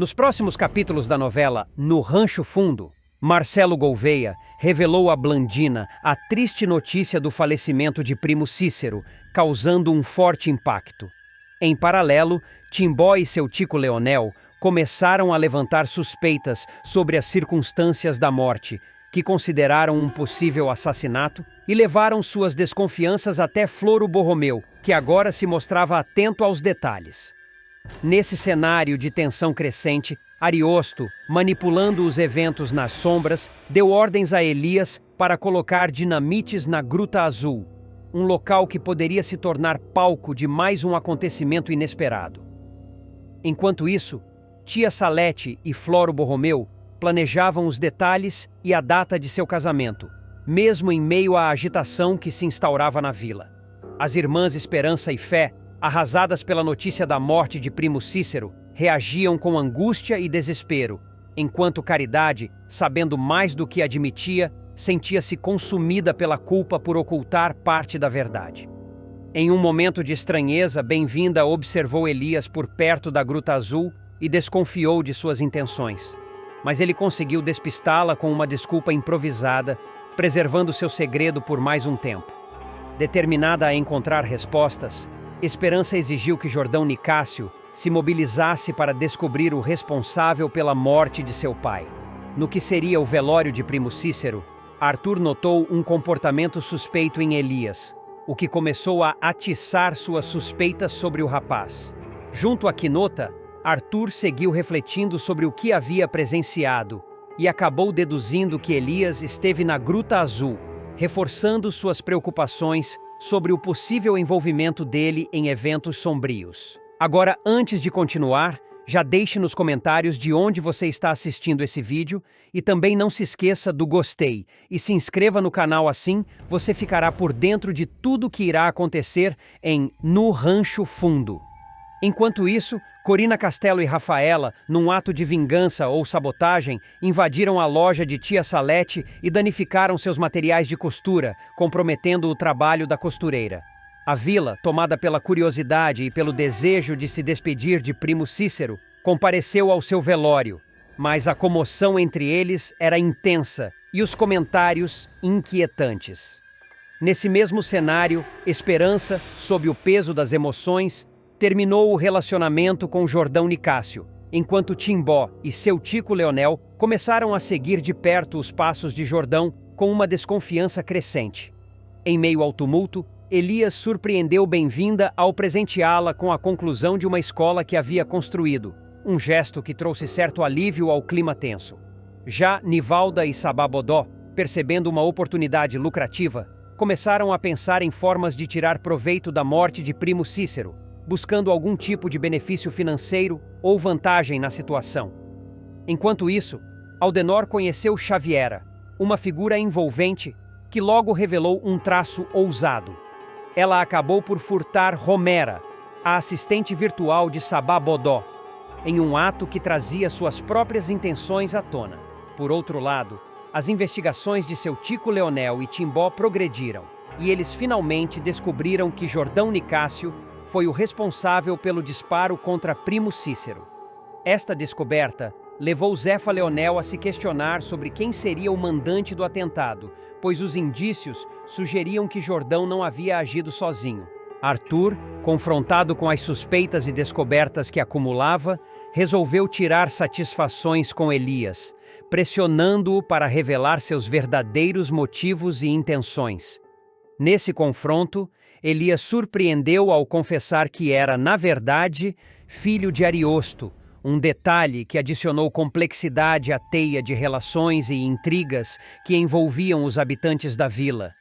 Nos próximos capítulos da novela No Rancho Fundo, Marcelo Gouveia revelou a Blandina a triste notícia do falecimento de primo Cícero, causando um forte impacto. Em paralelo, Timbó e seu tico Leonel começaram a levantar suspeitas sobre as circunstâncias da morte, que consideraram um possível assassinato e levaram suas desconfianças até Floro Borromeu, que agora se mostrava atento aos detalhes. Nesse cenário de tensão crescente, Ariosto, manipulando os eventos nas sombras, deu ordens a Elias para colocar dinamites na Gruta Azul, um local que poderia se tornar palco de mais um acontecimento inesperado. Enquanto isso, Tia Salete e Floro Borromeu planejavam os detalhes e a data de seu casamento, mesmo em meio à agitação que se instaurava na vila. As irmãs Esperança e Fé, arrasadas pela notícia da morte de primo Cícero, reagiam com angústia e desespero, enquanto Caridade, sabendo mais do que admitia, sentia-se consumida pela culpa por ocultar parte da verdade. Em um momento de estranheza, Bem-vinda observou Elias por perto da Gruta Azul e desconfiou de suas intenções. Mas ele conseguiu despistá-la com uma desculpa improvisada, preservando seu segredo por mais um tempo. Determinada a encontrar respostas, Esperança exigiu que Jordão Nicásio se mobilizasse para descobrir o responsável pela morte de seu pai. No que seria o velório de primo Cícero, Arthur notou um comportamento suspeito em Elias, o que começou a atiçar suas suspeitas sobre o rapaz. Junto a Quinota, Arthur seguiu refletindo sobre o que havia presenciado e acabou deduzindo que Elias esteve na Gruta Azul, reforçando suas preocupações sobre o possível envolvimento dele em eventos sombrios. Agora, antes de continuar, já deixe nos comentários de onde você está assistindo esse vídeo e também não se esqueça do gostei e se inscreva no canal, assim você ficará por dentro de tudo o que irá acontecer em No Rancho Fundo. Enquanto isso, Corina Castelo e Rafaela, num ato de vingança ou sabotagem, invadiram a loja de Tia Salete e danificaram seus materiais de costura, comprometendo o trabalho da costureira. A vila, tomada pela curiosidade e pelo desejo de se despedir de primo Cícero, compareceu ao seu velório, mas a comoção entre eles era intensa e os comentários inquietantes. Nesse mesmo cenário, Esperança, sob o peso das emoções, terminou o relacionamento com Jordão Nicásio, enquanto Timbó e seu tico Leonel começaram a seguir de perto os passos de Jordão com uma desconfiança crescente. Em meio ao tumulto, Elias surpreendeu Bem-vinda ao presenteá-la com a conclusão de uma escola que havia construído, um gesto que trouxe certo alívio ao clima tenso. Já Nivalda e Sababodó, percebendo uma oportunidade lucrativa, começaram a pensar em formas de tirar proveito da morte de primo Cícero, buscando algum tipo de benefício financeiro ou vantagem na situação. Enquanto isso, Aldenor conheceu Xaviera, uma figura envolvente que logo revelou um traço ousado. Ela acabou por furtar Romera, a assistente virtual de Sababodó, em um ato que trazia suas próprias intenções à tona. Por outro lado, as investigações de seu tico Leonel e Timbó progrediram, e eles finalmente descobriram que Jordão Nicásio foi o responsável pelo disparo contra primo Cícero. Esta descoberta levou Zefa Leonel a se questionar sobre quem seria o mandante do atentado, pois os indícios sugeriam que Jordão não havia agido sozinho. Arthur, confrontado com as suspeitas e descobertas que acumulava, resolveu tirar satisfações com Elias, pressionando-o para revelar seus verdadeiros motivos e intenções. Nesse confronto, Elias surpreendeu ao confessar que era, na verdade, filho de Ariosto, um detalhe que adicionou complexidade à teia de relações e intrigas que envolviam os habitantes da vila.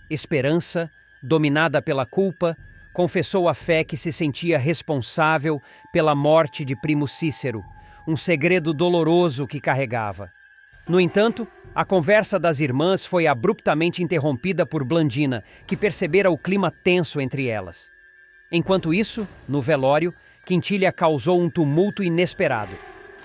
Esperança, dominada pela culpa, confessou à Fé que se sentia responsável pela morte de primo Cícero, um segredo doloroso que carregava. No entanto, a conversa das irmãs foi abruptamente interrompida por Blandina, que percebera o clima tenso entre elas. Enquanto isso, no velório, Quintilha causou um tumulto inesperado.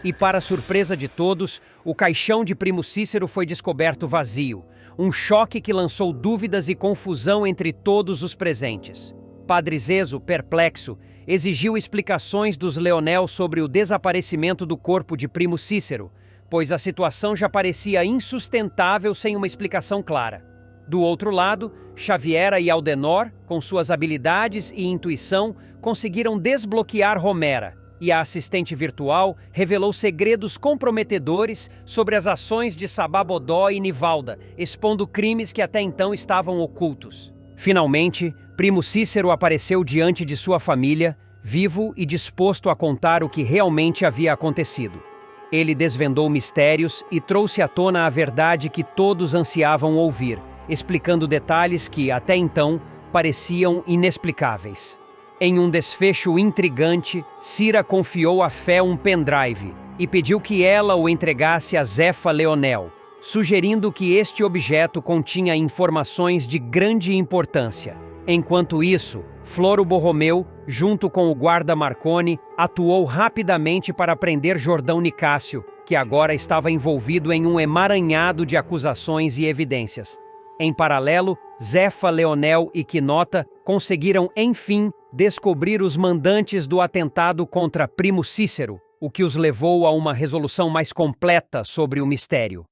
E, para surpresa de todos, o caixão de primo Cícero foi descoberto vazio, um choque que lançou dúvidas e confusão entre todos os presentes. Padre Zezo, perplexo, exigiu explicações dos Leonel sobre o desaparecimento do corpo de Primo Cícero, pois a situação já parecia insustentável sem uma explicação clara. Do outro lado, Xaviera e Aldenor, com suas habilidades e intuição, conseguiram desbloquear Romera, e a assistente virtual revelou segredos comprometedores sobre as ações de Sababodó e Nivalda, expondo crimes que até então estavam ocultos. Finalmente, Primo Cícero apareceu diante de sua família, vivo e disposto a contar o que realmente havia acontecido. Ele desvendou mistérios e trouxe à tona a verdade que todos ansiavam ouvir, explicando detalhes que, até então, pareciam inexplicáveis. Em um desfecho intrigante, Cira confiou a Fé um pendrive e pediu que ela o entregasse a Zefa Leonel, sugerindo que este objeto continha informações de grande importância. Enquanto isso, Floro Borromeu, junto com o guarda Marconi, atuou rapidamente para prender Jordão Nicásio, que agora estava envolvido em um emaranhado de acusações e evidências. Em paralelo, Zefa Leonel e Quinota conseguiram, enfim, descobrir os mandantes do atentado contra Primo Cícero, o que os levou a uma resolução mais completa sobre o mistério.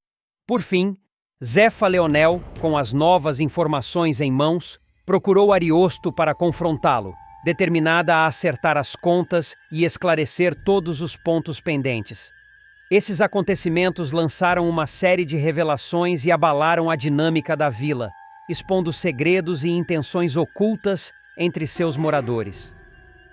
Por fim, Zefa Leonel, com as novas informações em mãos, procurou Ariosto para confrontá-lo, determinada a acertar as contas e esclarecer todos os pontos pendentes. Esses acontecimentos lançaram uma série de revelações e abalaram a dinâmica da vila, expondo segredos e intenções ocultas entre seus moradores.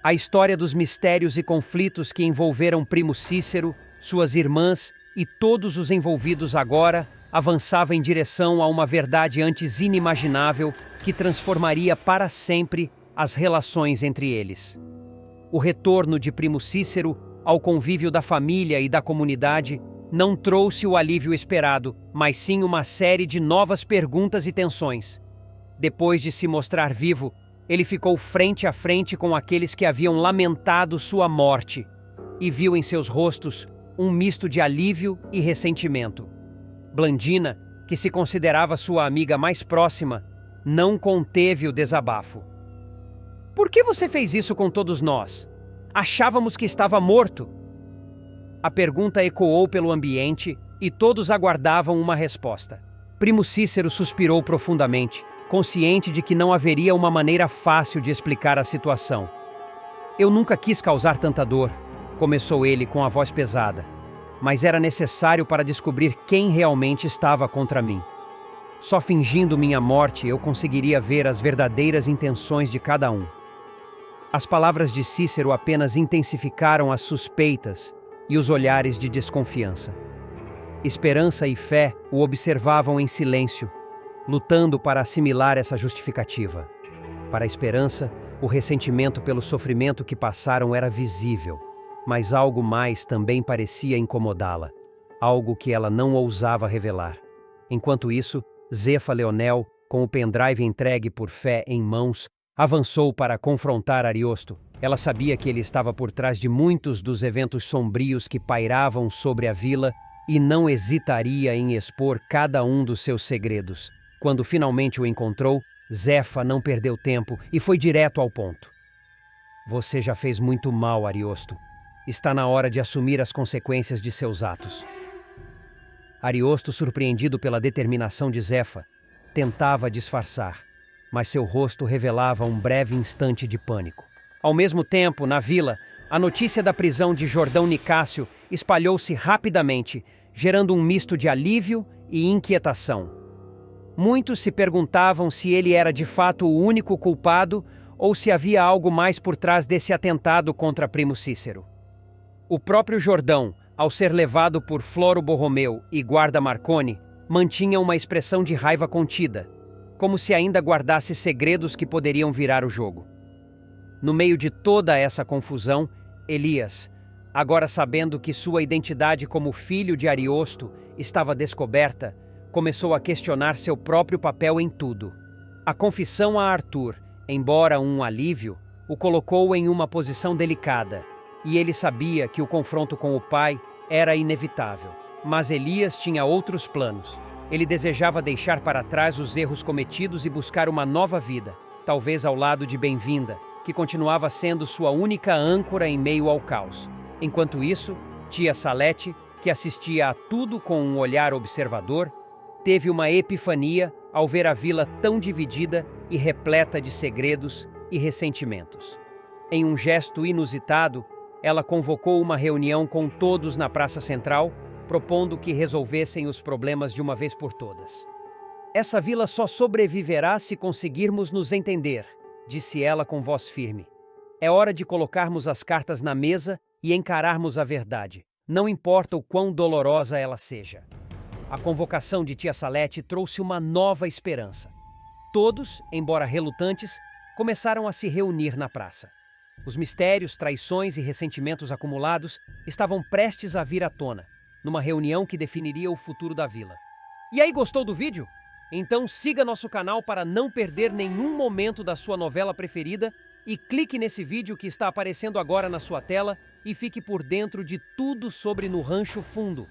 A história dos mistérios e conflitos que envolveram Primo Cícero, suas irmãs e todos os envolvidos agora avançava em direção a uma verdade antes inimaginável que transformaria para sempre as relações entre eles. O retorno de Primo Cícero ao convívio da família e da comunidade não trouxe o alívio esperado, mas sim uma série de novas perguntas e tensões. Depois de se mostrar vivo, ele ficou frente a frente com aqueles que haviam lamentado sua morte e viu em seus rostos um misto de alívio e ressentimento. Blandina, que se considerava sua amiga mais próxima, não conteve o desabafo. "Por que você fez isso com todos nós? Achávamos que estava morto." A pergunta ecoou pelo ambiente e todos aguardavam uma resposta. Primo Cícero suspirou profundamente, consciente de que não haveria uma maneira fácil de explicar a situação. "Eu nunca quis causar tanta dor", começou ele com a voz pesada, "mas era necessário para descobrir quem realmente estava contra mim. Só fingindo minha morte eu conseguiria ver as verdadeiras intenções de cada um." As palavras de Cícero apenas intensificaram as suspeitas e os olhares de desconfiança. Esperança e fé o observavam em silêncio, lutando para assimilar essa justificativa. Para a Esperança, o ressentimento pelo sofrimento que passaram era visível, mas algo mais também parecia incomodá-la, algo que ela não ousava revelar. Enquanto isso, Zefa Leonel, com o pendrive entregue por Fé em mãos, avançou para confrontar Ariosto. Ela sabia que ele estava por trás de muitos dos eventos sombrios que pairavam sobre a vila e não hesitaria em expor cada um dos seus segredos. Quando finalmente o encontrou, Zefa não perdeu tempo e foi direto ao ponto. "Você já fez muito mal, Ariosto. Está na hora de assumir as consequências de seus atos." Ariosto, surpreendido pela determinação de Zefa, tentava disfarçar, mas seu rosto revelava um breve instante de pânico. Ao mesmo tempo, na vila, a notícia da prisão de Jordão Nicásio espalhou-se rapidamente, gerando um misto de alívio e inquietação. Muitos se perguntavam se ele era de fato o único culpado ou se havia algo mais por trás desse atentado contra Primo Cícero. O próprio Jordão, ao ser levado por Floro Borromeu e guarda Marconi, mantinha uma expressão de raiva contida, como se ainda guardasse segredos que poderiam virar o jogo. No meio de toda essa confusão, Elias, agora sabendo que sua identidade como filho de Ariosto estava descoberta, começou a questionar seu próprio papel em tudo. A confissão a Arthur, embora um alívio, o colocou em uma posição delicada, e ele sabia que o confronto com o pai era inevitável. Mas Elias tinha outros planos. Ele desejava deixar para trás os erros cometidos e buscar uma nova vida. talvez ao lado de Bem-vinda, que continuava sendo sua única âncora em meio ao caos. Enquanto isso, tia Salete, que assistia a tudo com um olhar observador, teve uma epifania ao ver a vila tão dividida e repleta de segredos e ressentimentos. Em um gesto inusitado, ela convocou uma reunião com todos na Praça Central, propondo que resolvessem os problemas de uma vez por todas. Essa vila só sobreviverá se conseguirmos nos entender, disse ela com voz firme. É hora de colocarmos as cartas na mesa e encararmos a verdade, não importa o quão dolorosa ela seja. A convocação de tia Salete trouxe uma nova esperança. Todos, embora relutantes, começaram a se reunir na praça. Os mistérios, traições e ressentimentos acumulados estavam prestes a vir à tona, numa reunião que definiria o futuro da vila. E aí, gostou do vídeo? Então siga nosso canal para não perder nenhum momento da sua novela preferida e clique nesse vídeo que está aparecendo agora na sua tela e fique por dentro de tudo sobre No Rancho Fundo.